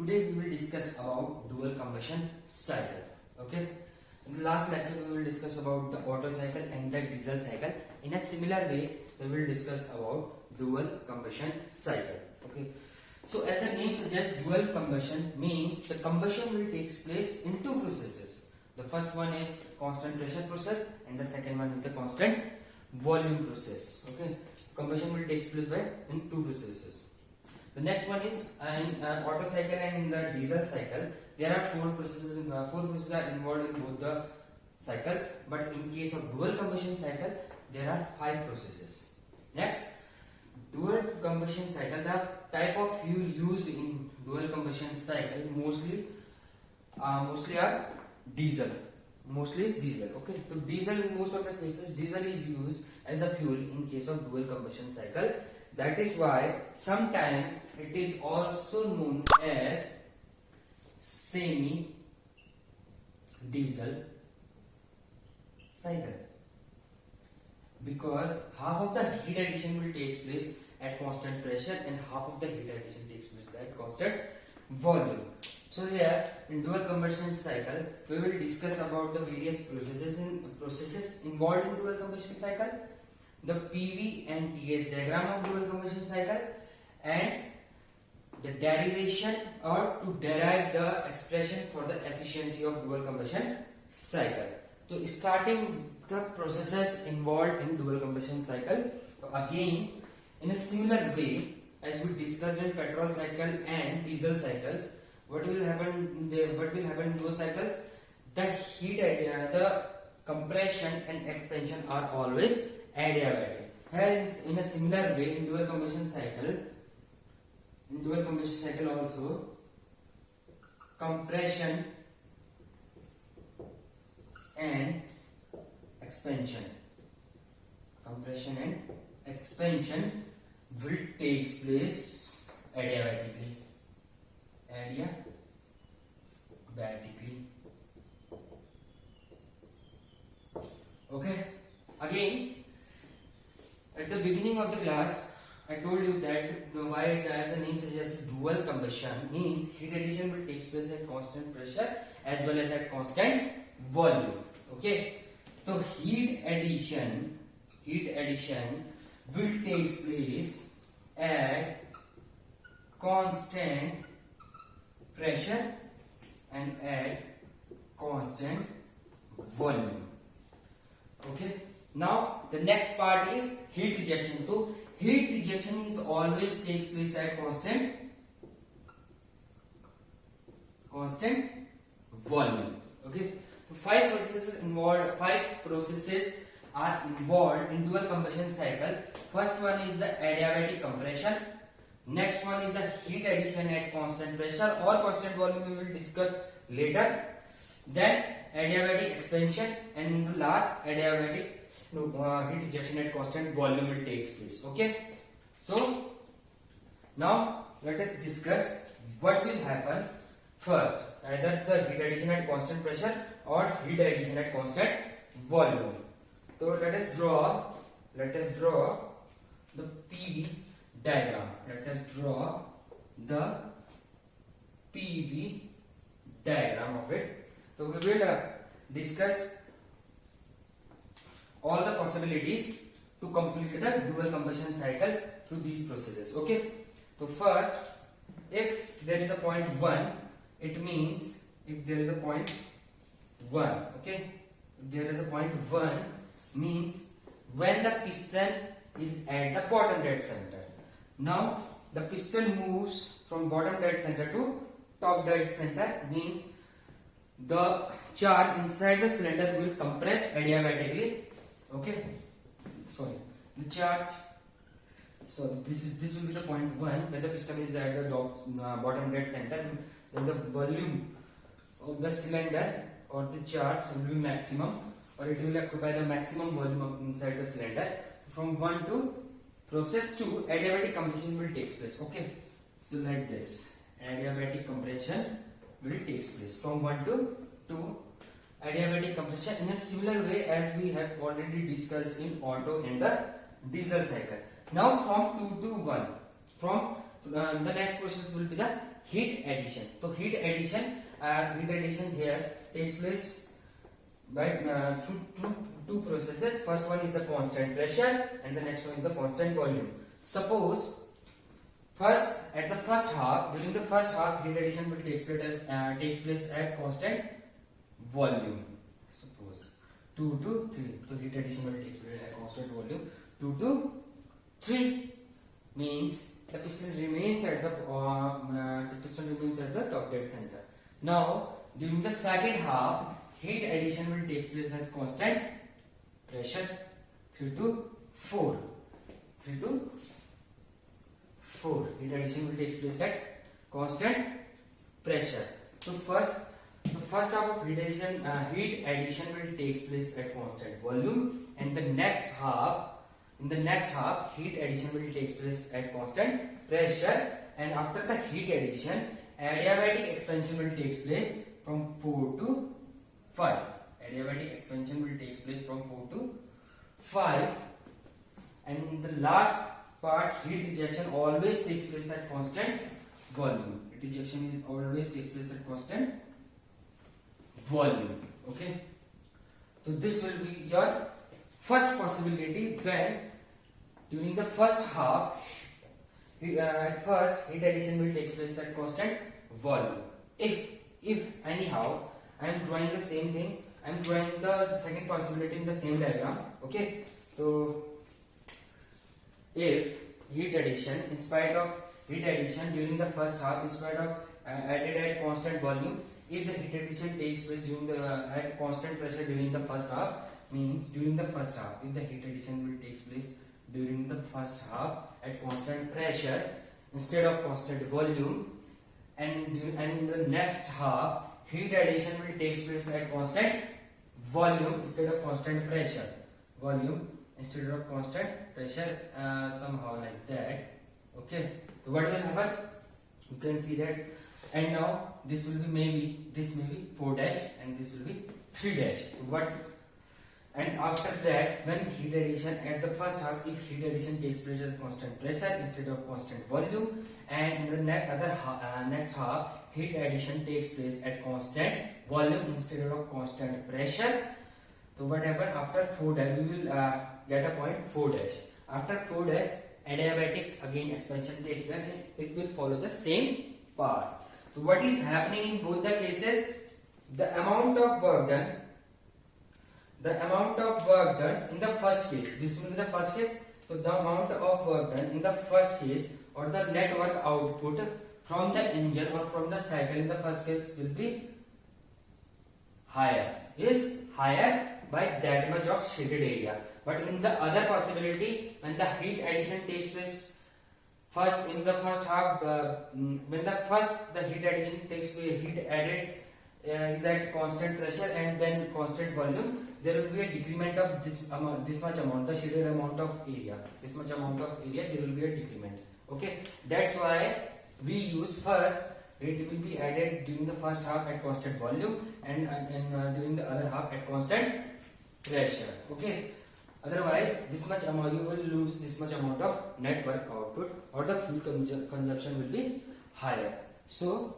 Today we will discuss about dual combustion cycle. Okay. In the last lecture we will discuss about the Otto cycle and the diesel cycle. In a similar way we will discuss about dual combustion cycle. Okay. So as the name suggests, dual combustion means the combustion will take place in two processes. The first one is constant pressure process and the second one is the constant volume process. Okay. Combustion will take place in two processes. The next one is an Otto cycle and the diesel cycle. There are four processes are involved in both the cycles, but in case of dual combustion cycle there are 5 processes. Next, dual combustion cycle, the type of fuel used in dual combustion cycle mostly are diesel. Mostly is diesel. Okay, so diesel in most of the cases diesel is used as a fuel in case of dual combustion cycle. That is why sometimes it is also known as semi-diesel cycle, because half of the heat addition will take place at constant pressure and half of the heat addition takes place at constant volume. So here in dual combustion cycle we will discuss about the various processes involved in dual combustion cycle, the PV and TS diagram of dual combustion cycle, and the derivation or to derive the expression for the efficiency of dual combustion cycle. So starting the processes involved in dual combustion cycle, so again in a similar way as we discussed in petrol cycle and diesel cycles, what will happen in those cycles? The compression and expansion are always adiabatic. Hence, in a similar way, in dual combustion cycle also, compression and expansion will take place adiabatically. Okay. Again, at the beginning of the class, I told you that why, as the name suggests, dual combustion means heat addition will take place at constant pressure as well as at constant volume. Okay. So heat addition will take place at constant pressure and at constant volume. Okay. Now the next part is heat rejection. So heat rejection is always takes place at constant volume. Okay. So 5 processes are involved in dual combustion cycle. First one is the adiabatic compression. Next one is the heat addition at constant pressure or constant volume, we will discuss later. Then adiabatic expansion, and the last adiabatic heat rejection at constant volume will takes place. Okay. So now let us discuss what will happen first, either the heat addition at constant pressure or heat addition at constant volume. So let us draw the PV diagram. Let us draw the PV diagram of it. So we will discuss all the possibilities to complete the dual combustion cycle through these processes. Okay. So first, if there is a point 1, it means if there is a point 1, okay, if there is a point 1 means when the piston is at the bottom dead center. Now the piston moves from bottom dead center to top dead center, means the charge inside the cylinder will compress adiabatically. Okay, sorry, the charge. So this will be the point 1 when the piston is at the bottom dead center. Then the volume of the cylinder or the charge will be maximum, or it will occupy the maximum volume inside the cylinder. From 1 to process 2, adiabatic compression will take place. Okay, so like this, adiabatic compression will take place from 1 to 2. Adiabatic compression in a similar way as we have already discussed in Otto and the diesel cycle. Now from 2 to 1, from the next process will be the heat addition. So heat addition here takes place by through two processes. First one is the constant pressure and the next one is the constant volume. Suppose during the first half, heat addition will takes place at constant volume. Suppose 2 to 3. So heat addition will takes place at constant volume 2 to 3 means the piston remains at the top dead center. Now during the second half, heat addition will take place at constant pressure 3 to 4. 3 to 4. Heat addition will take place at constant pressure. So the first half of heat addition will take place at constant volume, and in the next half, heat addition will take place at constant pressure. And after the heat addition, adiabatic expansion will take place from 4 to 5. Adiabatic expansion will take place from 4 to 5. And the last part, heat rejection always takes place at constant volume. Heat rejection is always takes place at constant volume. Okay. So this will be your first possibility when during the first half, at first heat addition will take place at constant volume. If anyhow I am drawing the same thing, I am drawing the second possibility in the same diagram. Okay. So if heat addition, in spite of heat addition during the first half, in spite of added at constant volume, if the heat addition takes place during the at constant pressure during the first half, means during the first half, if the heat addition will takes place during the first half at constant pressure instead of constant volume, and in the next half heat addition will takes place at constant volume instead of constant pressure. Volume instead of constant pressure, somehow like that. Okay. So what will happen? You can see that, and now this will be maybe 4 dash and this will be 3 dash. What? And after that, when heat addition at the first half, if heat addition takes place at constant pressure instead of constant volume, and in the next half, heat addition takes place at constant volume instead of constant pressure. So what happen after 4 dash? We will get a point 4 dash. After 4 dash, adiabatic again expansion takes place. It will follow the same path. So what is happening in both the cases? The amount of work done in the first case, this will be the first case. So the amount of work done in the first case, or the net work output from the engine or from the cycle in the first case will be higher by that much of shaded area. But in the other possibility, when the heat addition takes place first in the first half, when the heat addition takes place, heat added is at constant pressure and then constant volume, there will be a decrement of this much amount, the shaded amount of area. This much amount of area, there will be a decrement. Okay, that's why we use first. It will be added during the first half at constant volume and during the other half at constant pressure. Okay. Otherwise, this much amount you will lose this much amount of net work output, or the fuel consumption will be higher. So,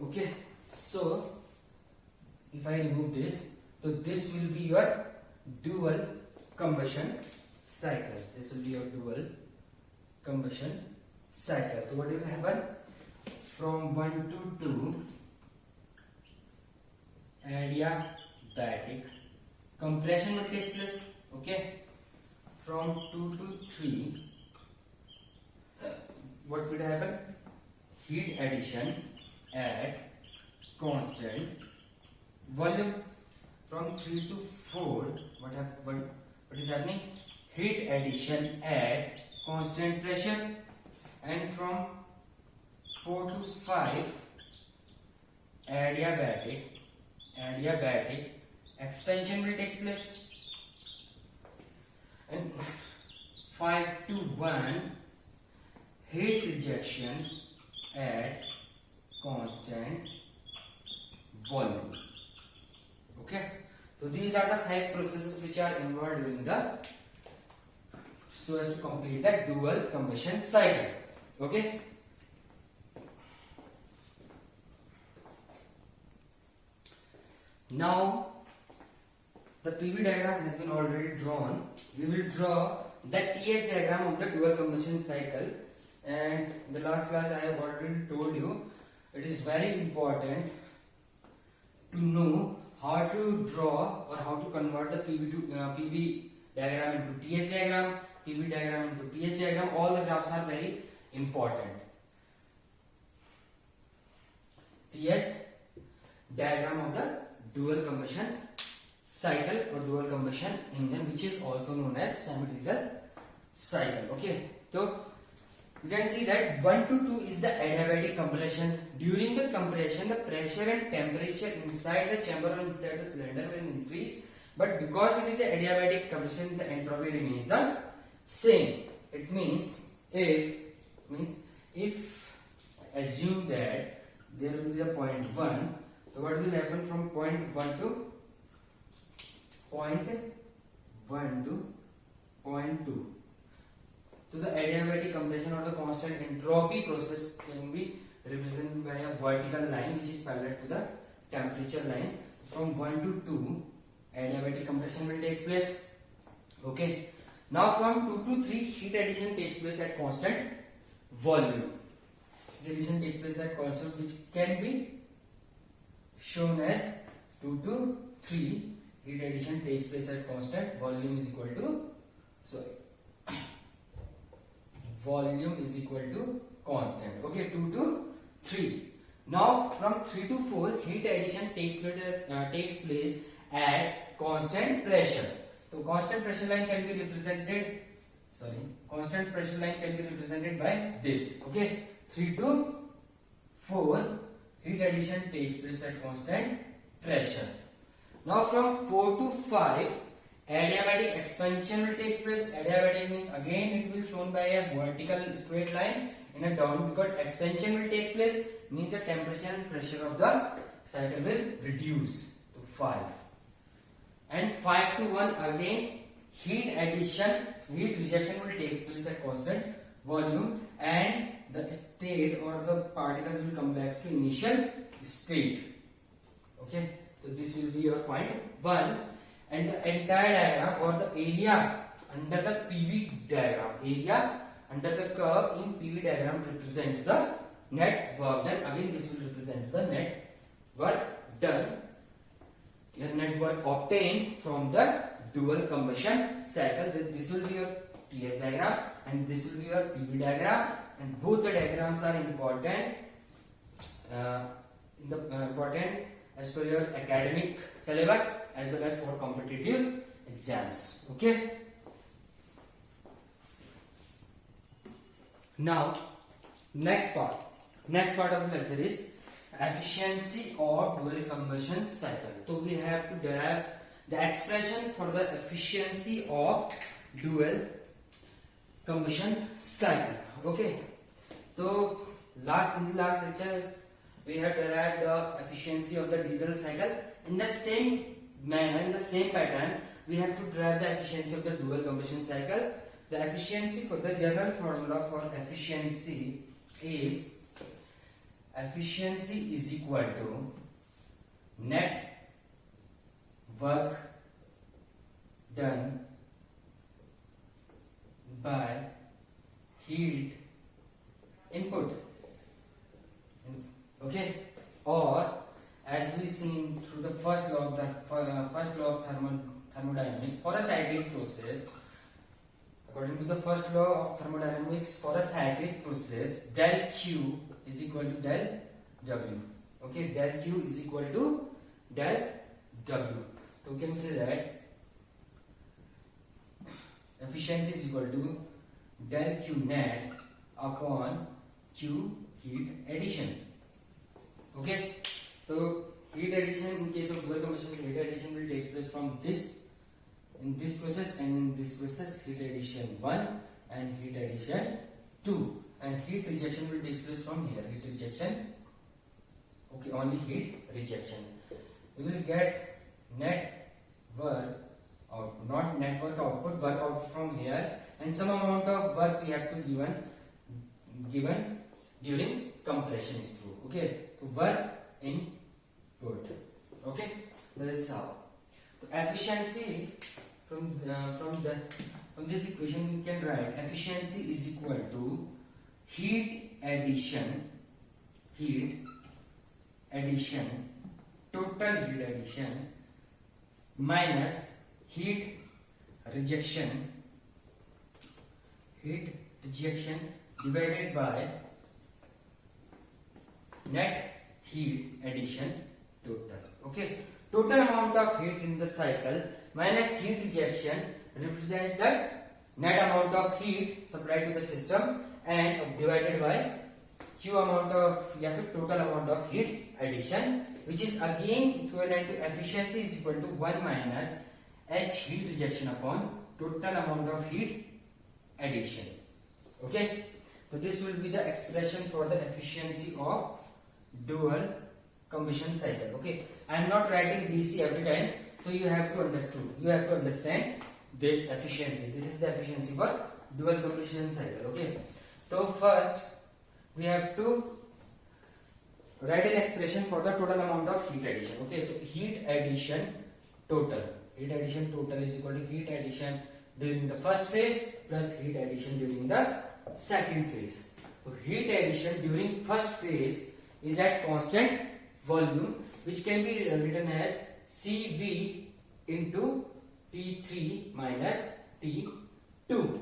okay. So, if I remove this, so this will be your dual combustion cycle. This will be your dual combustion cycle. So, what will happen? From 1 to 2, adiabatic compression will take place. Okay. From 2 to 3, what will happen? Heat addition at constant volume. From 3 to 4, what is happening? Heat addition at constant pressure, and from 4 to 5, adiabatic expansion will take place, and 5 to 1, heat rejection at constant volume. Okay, so these are the 5 processes which are involved during so as to complete the dual combustion cycle. Okay. Now the PV diagram has been already drawn. We will draw the TS diagram of the dual combustion cycle, and in the last class I have already told you it is very important to know how to draw or how to convert the PV diagram into TS diagram, PV diagram into TS diagram. All the graphs are very important. TS diagram of the dual combustion cycle or dual combustion engine, which is also known as semi-diesel cycle. Okay, so you can see that 1 to 2 is the adiabatic compression. During the compression, the pressure and temperature inside the chamber or inside the cylinder will increase, but because it is a adiabatic compression, the entropy remains the same. It means if assume that there will be a point 1, so what will happen from point 1 to point 1 to point 2? So the adiabatic compression or the constant entropy process can be represented by a vertical line which is parallel to the temperature line. From 1 to 2, adiabatic compression will take place. Okay. Now from 2 to 3, heat addition takes place at constant volume. Heat addition takes place at constant, which can be shown as 2 to 3. Heat addition takes place at constant. Volume is equal to volume is equal to constant. Okay, 2 to 3. Now from 3 to 4, heat addition takes place at constant pressure. So constant pressure line can be represented. Constant pressure line can be represented by this. Okay, 3 to 4, heat addition takes place at constant pressure. Now from 4 to 5, adiabatic expansion will take place. Adiabatic means again it will shown by a vertical straight line in a down, because expansion will take place means the temperature and pressure of the cycle will reduce to 5. And 5 to 1, again heat rejection will take place at constant volume, and the state or the particles will come back to initial state. Okay, so this will be your point 1. And the entire diagram or the area under the PV diagram, area under the curve in PV diagram represents the net work done. Again this will represent the net work done, your net work obtained from the dual combustion cycle. This will be your TS diagram and this will be your PV diagram, and both the diagrams are important important as per your academic syllabus as well as for competitive exams. Okay. Now, next part of the lecture is efficiency of dual combustion cycle. So we have to derive the expression for the efficiency of dual combustion cycle. Okay. So in the last lecture we have derived the efficiency of the diesel cycle. In the same manner, in the same pattern, we have to derive the efficiency of the dual combustion cycle. The efficiency for the general formula for efficiency is equal to net work done by heat input. Okay, or as we seen through the first law of thermodynamics, for a cyclic process, according to the first law of thermodynamics, for a cyclic process, del Q is equal to del W. Okay, del Q is equal to del W. So we can say that efficiency is equal to del Q net upon Q heat addition. Okay, so heat addition in case of dual combustion, heat addition will take place from in this process, and in this process heat addition 1 and heat addition 2, and heat rejection will take place from here. Heat rejection, okay, only heat rejection. We will get net work out, not net work output, work out from here, and some amount of work we have to given during compression stroke. Okay, so work input. Okay, that is how. So efficiency from this equation we can write efficiency is equal to heat addition, total heat addition minus heat rejection divided by net heat addition total. Okay, total amount of heat in the cycle minus heat rejection represents the net amount of heat supplied to the system and divided by Q amount of total amount of heat addition, which is again equivalent to efficiency is equal to 1 minus H heat rejection upon total amount of heat addition. Okay, so this will be the expression for the efficiency of dual combustion cycle. Okay, I am not writing DC every time, so you have to understand this efficiency. This is the efficiency for dual combustion cycle. Okay, so first we have to write an expression for the total amount of heat addition. Okay, so heat addition total is equal to heat addition during the first phase plus heat addition during the second phase. So heat addition during first phase is at constant volume, which can be written as CV into T3 minus T2,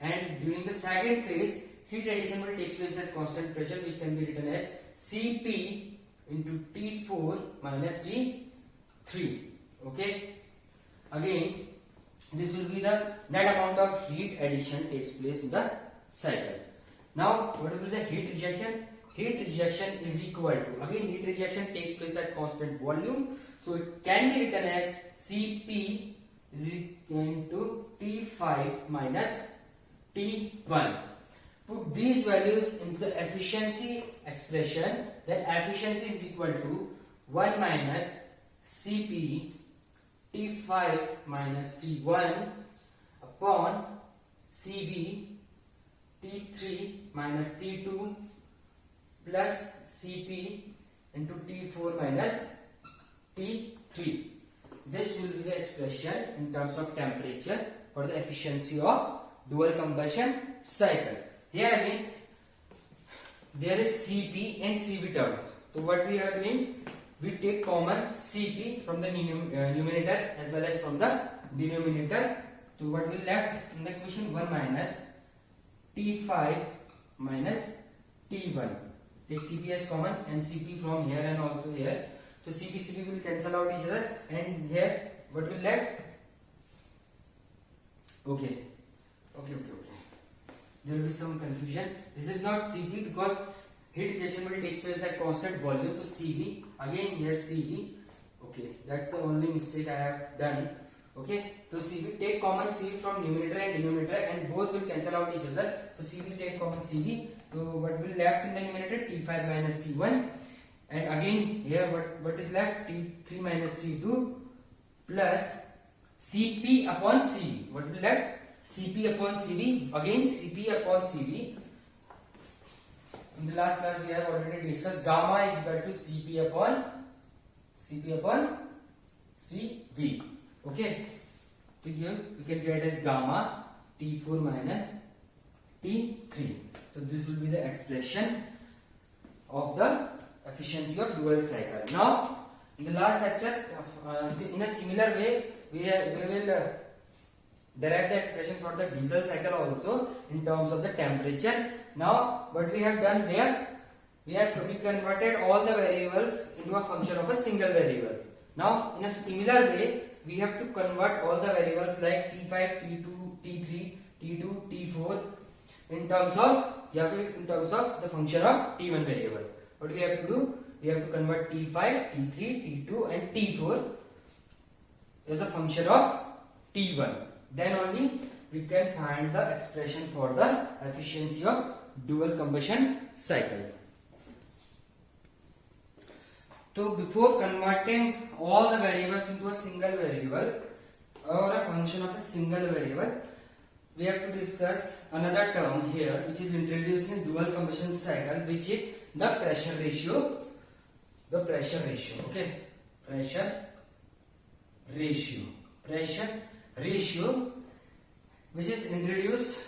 and during the second phase heat addition will take place at constant pressure, which can be written as Cp into T4 minus T3. Okay, again this will be the net amount of heat addition takes place in the cycle. Now what will be the heat rejection? Heat rejection is equal to, again heat rejection takes place at constant volume, so it can be written as Cp is equal to T5 minus T1. Put these values into the efficiency expression, then efficiency is equal to 1 minus Cp T5 minus T1 upon Cv T3 minus T2 plus Cp into T4 minus T3. This will be the expression in terms of temperature for the efficiency of dual combustion cycle. Here again there is Cp and Cv terms. So what we are doing, we take common Cp from the numerator as well as from the denominator. So what we left in the equation, 1 minus T5 minus T1. Take Cp as common and Cp from here and also here. So Cp will cancel out each other, and here what will left? Okay. There will be some confusion. This is not Cp because heat rejection will take place at constant volume. So Cv, again here Cv. Okay, that's the only mistake I have done. Okay, so Cv, take common Cv from numerator and denominator, and both will cancel out each other. So Cv, take common Cv. So what will left in the numerator? T5 minus T1, and again here what is left? T3 minus T2 plus Cp upon Cv. What will left? Cp upon Cv. Again Cp upon Cv. In the last class we have already discussed gamma is equal to Cp upon Cv. Okay, so here we can write as gamma T4 minus T3. So this will be the expression of the efficiency of dual cycle. Now in the last lecture, in a similar way, we will derive the expression for the diesel cycle also in terms of the temperature. Now what we have done there, we converted all the variables into a function of a single variable. Now in a similar way, we have to convert all the variables like T5, T2, T3, T2, T4 in terms of the function of T1 variable. What we have to do? We have to convert T5, T3, T2 and T4 as a function of T1. Then only we can find the expression for the efficiency of dual combustion cycle. So before converting all the variables into a single variable or a function of a single variable, we have to discuss another term here which is introduced in dual combustion cycle, which is the pressure ratio. The pressure ratio, okay? Pressure ratio, which is introduced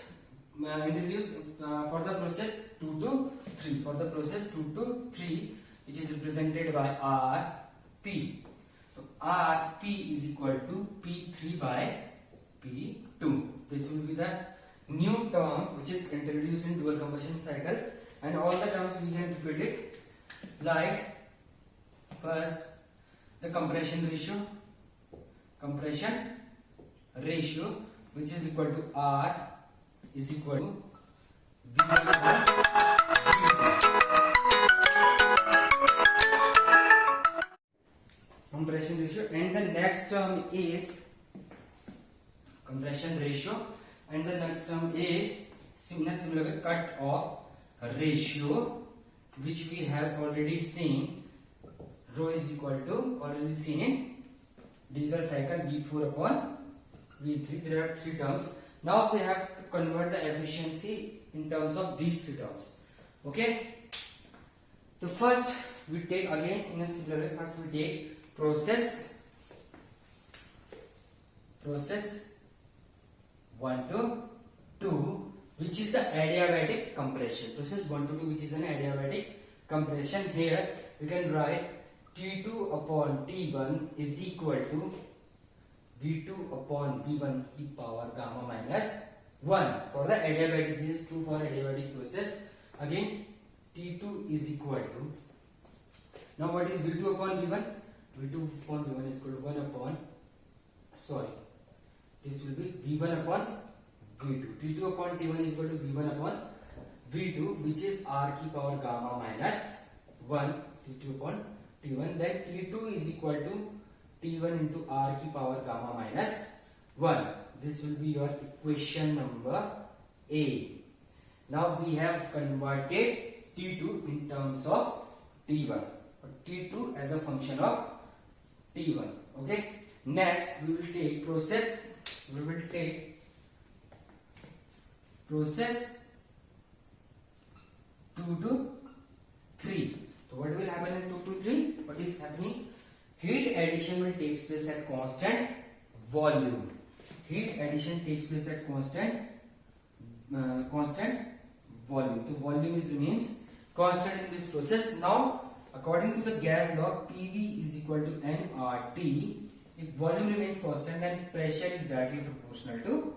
for the process 2 to 3. For the process 2 to 3, which is represented by Rp. So Rp is equal to P3 by P2. This will be the new term which is introduced in dual combustion cycle, and all the terms we can repeat it. Like first, the compression ratio, which is equal to R is equal to V1 by V2. Compression ratio, and the next term is compression ratio, and the next term is similar cut off ratio, which we have already seen. Rho is equal to, already seen in diesel cycle, V4 upon V3. There are 3 terms. Now we have to convert the efficiency in terms of these 3 terms. Okay. So first we take again in a similar way. First we take process 1 to 2, which is the adiabatic compression. Process 1 to 2, which is an adiabatic compression. Here we can write T2 upon T1 is equal to V2 upon V1 की power gamma minus 1. For the adiabatic, this is true for adiabatic process. Again, T2 is equal to, now what is V2 upon V1? V2 upon V1 is equal to 1 upon, this will be V1 upon V2. T2 upon T1 is equal to V1 upon V2, which is R की power gamma minus 1. T2 upon T1. Then T2 is equal to T1 into R की power gamma minus 1. This will be your equation number A. Now we have converted T2 in terms of T1. T2 as a function of T1. Okay. Next we will take process. We will take process 2 to 3. So what will happen in 2 to 3? What is happening? Heat addition will take place at constant volume. Heat addition takes place at constant volume. The volume remains constant in this process. Now, according to the gas law, PV is equal to nRT. If volume remains constant, then pressure is directly proportional to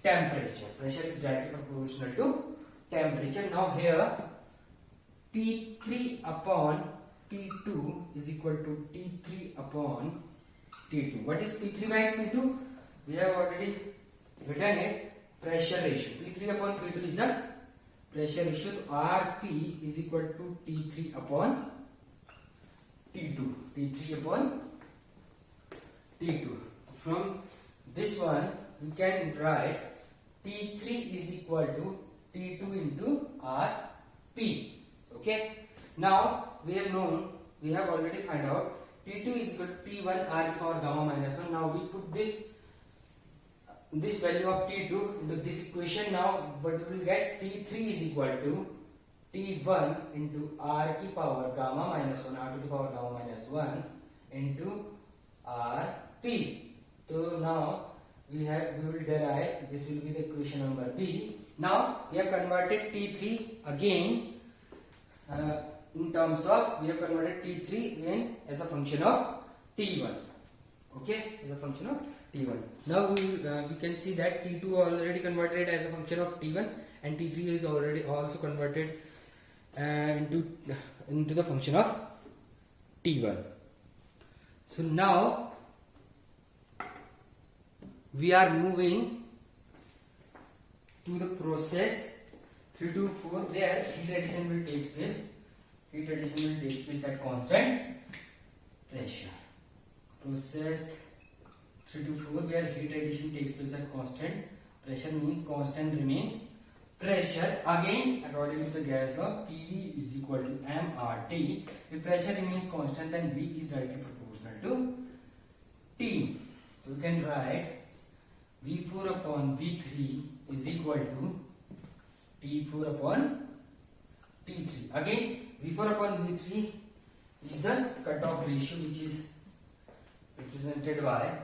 temperature. Pressure is directly proportional to temperature. Now here, P3 upon P2 is equal to T3 upon T2. What is P3 by P2? We have already written it. Pressure ratio. P3 upon P2 is the pressure ratio. Rp is equal to T3 upon T2. T3 upon T2. From this one, we can write T3 is equal to T2 into Rp. Okay. Now we have already found out T2 is equal to T1 R की power gamma minus 1. Now we put this value of T2 into this equation. Now what we will get, T3 is equal to T1 into R की power gamma minus 1, R to the power gamma minus 1 into Rp. So now we will derive, this will be the equation number B. Now we have converted T3 again in terms of, we have converted T3 in as a function of T1. Okay, as a function of T1. Now we can see that T2 already converted as a function of T1, and T3 is already also converted into the function of T1. So now we are moving to the process 3 to 4, where heat addition will take place. Heat addition will take place at constant pressure. Process 3 to 4, where heat addition takes place at constant pressure, means constant remains pressure. Again, according to the gas law, PV is equal to mRT. If pressure remains constant, then V is directly proportional to T. So we can write V4 upon V3 is equal to T4 upon T3. Again, V4 upon V3 is the cutoff ratio, which is represented by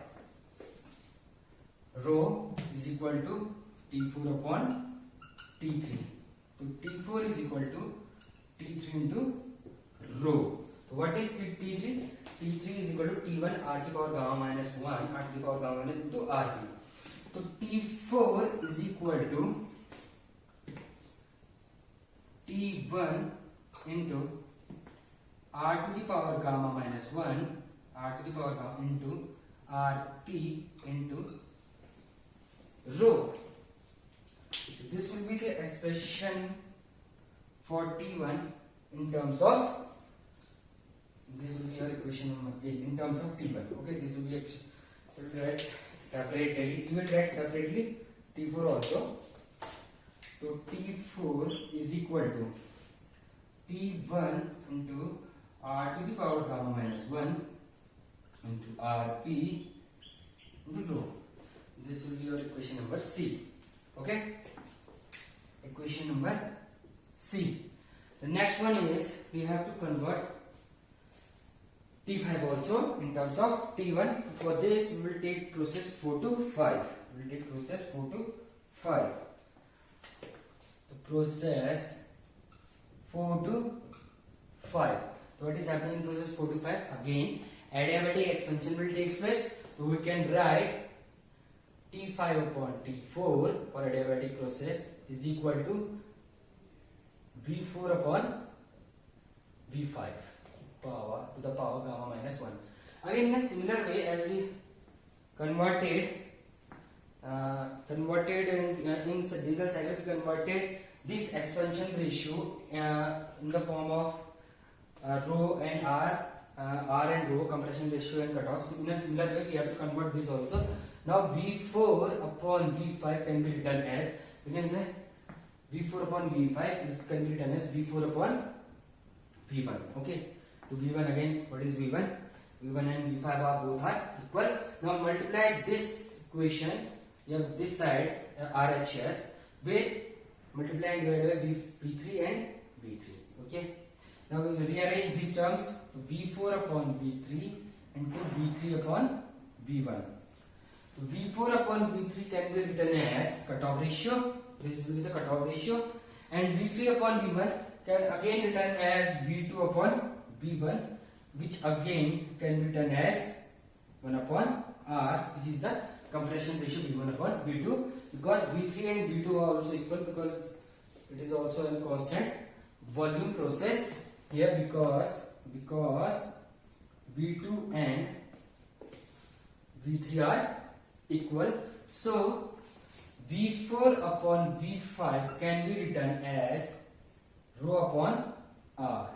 rho is equal to T4 upon T3. So T4 is equal to T3 into rho. So what is T3? T3 is equal to T1 R to the power gamma minus 1 R to the power gamma minus into RP. So T4 is equal to T1 into R to the power gamma minus 1 R to the power gamma into RP into rho. This will be the expression for T1 in terms of, this will be your equation number 8 in terms of T1. Okay, this will be write separately. You will write separately T4 also. So T4 is equal to T1 into R to the power gamma minus 1 into RP into rho. This will be your equation number C. Okay, equation number C. The next one is we have to convert T5 also in terms of T1. For this we will take process 4 to 5. We will take process 4 to 5. The process 4 to 5. So what is happening in process 4 to 5? Again, adiabatic expansion will take place. So we can write T5 upon T4 for adiabatic process is equal to V4 upon V5 power to the power gamma minus 1. Again, in a similar way as we converted in diesel cycle, we converted this expansion ratio in the form of rho and R and rho, compression ratio and cutoffs. In a similar way, we have to convert this also. Now V4 upon V5 can be written as, we can say V4 upon V5 can be written as V4 upon V1. Okay. So V1 again, what is V1? V1 and V5 are both are equal. Now multiply this equation, you have this side RHS with multiply and divide by V3 and V3. Okay. Now we will rearrange these terms. V4 upon V3 into V3 upon V1. So V4 upon V3 can be written as cutoff ratio. This will be the cutoff ratio. And V3 upon V1 can again written as V2 upon V1, which again can be written as 1 upon R, which is the compression ratio V1 upon V2, because V3 and V2 are also equal, because it is also a constant volume process here, because V2 and V3 are equal. So V4 upon V5 can be written as rho upon R,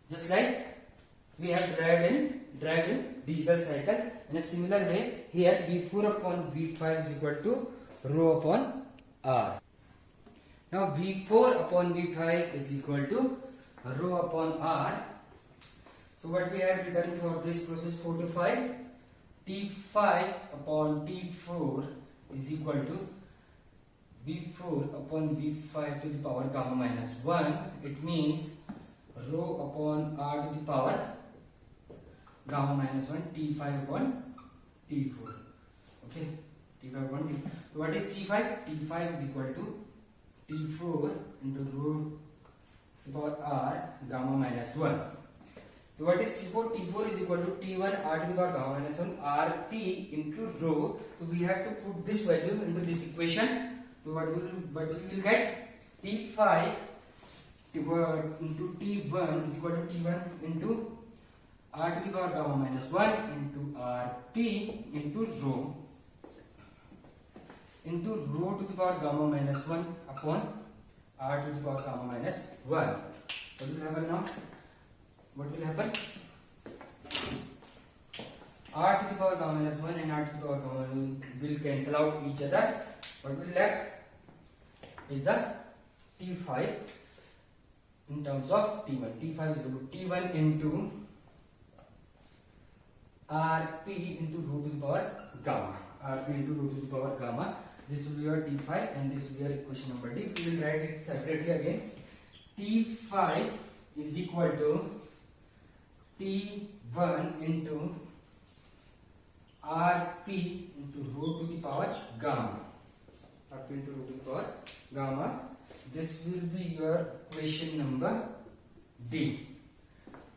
just like we have derived in diesel cycle. In a similar way, here V4 upon V5 is equal to rho upon R. Now V4 upon V5 is equal to rho upon R. So what we have written for this process 4 to 5, T5 upon T4 is equal to V4 upon V5 to the power gamma minus 1. It means rho upon R to the power gamma minus 1, T5 upon T4. Okay, T5 upon T. So what is T5? T5 is equal to T4 into rho to the power R gamma minus 1. So what is T4? T4 is equal to T1 R to the power gamma minus 1 RP into rho. So we have to put this value into this equation. So what we will get T5 into T1 is equal to T1 into R to the power gamma minus 1 into RP into rho to the power gamma minus 1 upon R to the power gamma minus 1. What will happen now? What will happen? R to the power gamma minus 1 and R to the power gamma will cancel out each other. What will left is the T5 in terms of T1. T5 is equal to T1 into RP into rho to the power gamma. Rp into root to the power gamma. This will be your T5 and this will be your equation number D. We will write it separately again. T5 is equal to T1 into Rp into root to the power gamma. Rp into root to the power gamma. This will be your equation number D.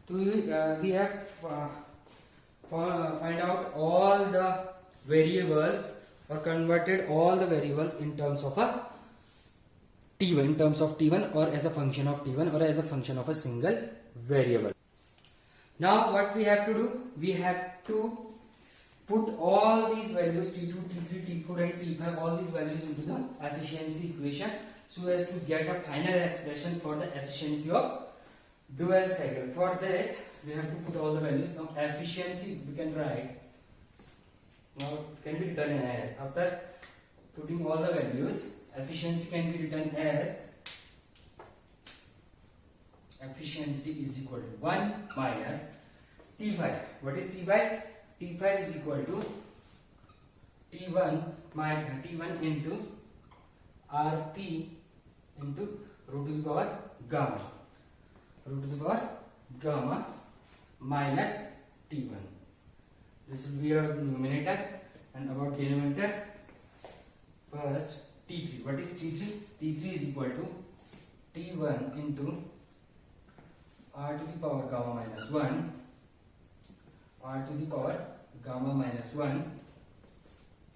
So we have find out all the variables or converted all the variables in terms of a T1, in terms of T1 or as a function of T1 or as a function of a single variable. Now what we have to do? We have to put all these values T2, T3, T4 and T5, all these values into the efficiency equation so as to get a final expression for the efficiency of dual cycle. For this we have to put all the values. Now efficiency we can write, now it can be written as, after putting all the values, efficiency can be written as efficiency is equal to 1 minus T5. What is T5? T5 is equal to T1 minus T1 into Rp into root to the power gamma. Root to the power gamma minus T1. This will be your numerator, and about denominator, first T3. What is T3? T3 is equal to T1 into R to the power gamma minus 1, R to the power gamma minus 1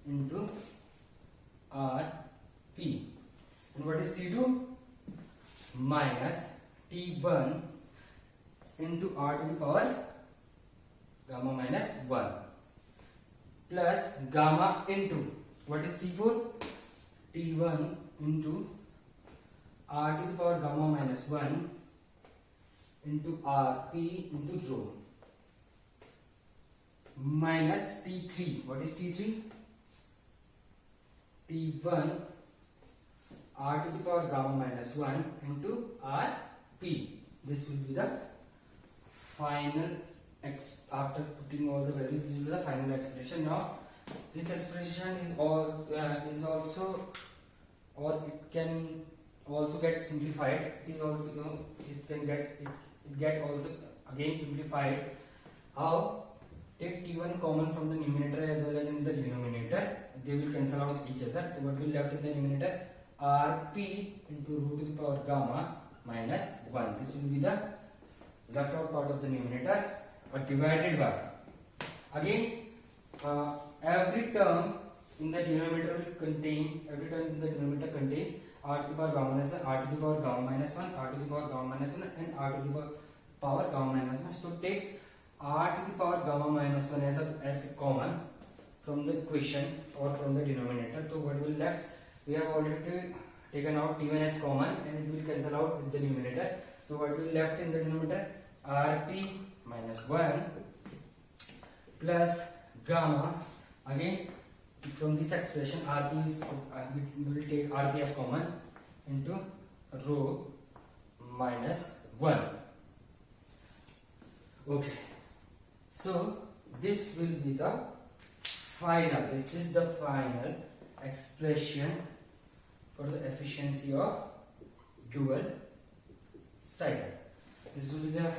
into Rp. And what is T2? Minus T1 into R to the power gamma minus 1 plus gamma into, what is T4? T1 into R to the power gamma minus 1 into Rp into rho minus T3. What is T3? T1 R to the power gamma minus 1 into Rp. This will be the final, after putting all the values, this will be the final expression. Now this expression is also, or it can also get simplified. It is also, it can get also again simplified. How? Take T1 common from the numerator as well as in the denominator. They will cancel out each other. So what will left in the numerator? Rp into root to the power gamma minus 1. This will be the left out part of the numerator, but divided by, again every term in the denominator will contain, every term in the denominator contains R to the power gamma minus 1, R to the power gamma minus 1, R to the power gamma minus 1 and R to the power gamma minus 1. So take R to the power gamma minus 1 as a common from the equation or from the denominator. So what will left? We have already taken out T1 as common and it will cancel out with the numerator. So what will left in the denominator? Rp minus 1 plus gamma. Again from this expression Rp is, we will take Rp as common into rho minus 1. Okay. So this will be the final, this is the final expression for the efficiency of dual cycle. This will be the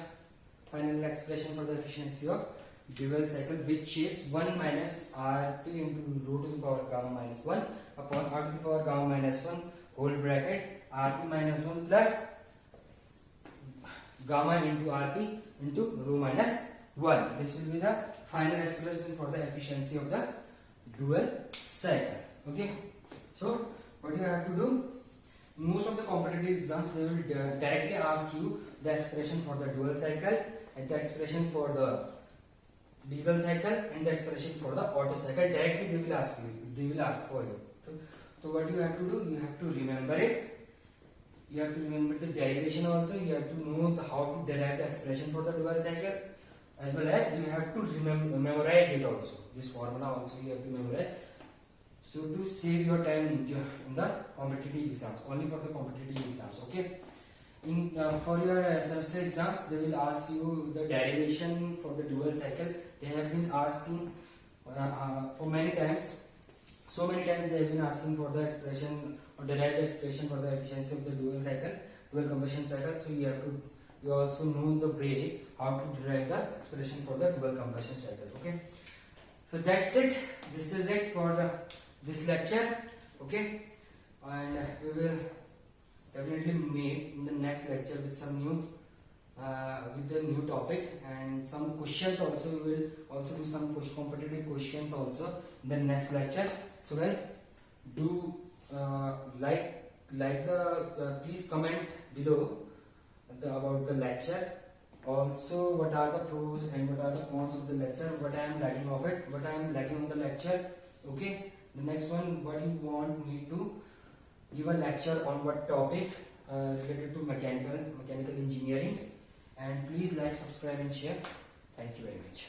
final expression for the efficiency of dual cycle, which is 1 minus Rp into rho to the power gamma minus 1 upon R to the power gamma minus 1 whole bracket Rp minus 1 plus gamma into Rp into rho minus 1. This will be the final expression for the efficiency of the dual cycle. Okay. So what you have to do? Most of the competitive exams, they will directly ask you the expression for the dual cycle and the expression for the diesel cycle and the expression for the Otto cycle. Directly they will ask you. They will ask for you. So what you have to do? You have to remember it. You have to remember the derivation also. You have to know how to derive the expression for the dual cycle, as well as you have to memorize it also. This formula also you have to memorize. So to save your time in the competitive exams, only for the competitive exams. Okay. In for your semester exams, they will ask you the derivation for the dual cycle. They have been asking for many times So many times they have been asking for the expression or derived expression for the efficiency of the dual combustion cycle. So you also know the way how to derive the expression for the dual combustion cycle. Okay. So that's it. This is it for this lecture. Okay, and we will definitely meet in the next lecture with some new with the new topic and some questions also. We will also do some competitive questions also in the next lecture. So guys, do like the please comment below about the lecture. Also, what are the pros and what are the cons of the lecture? What I am liking of it? What I am liking on the lecture? Okay. The next one, what you want me to give a lecture on what topic related to mechanical engineering, and please like, subscribe and share. Thank you very much.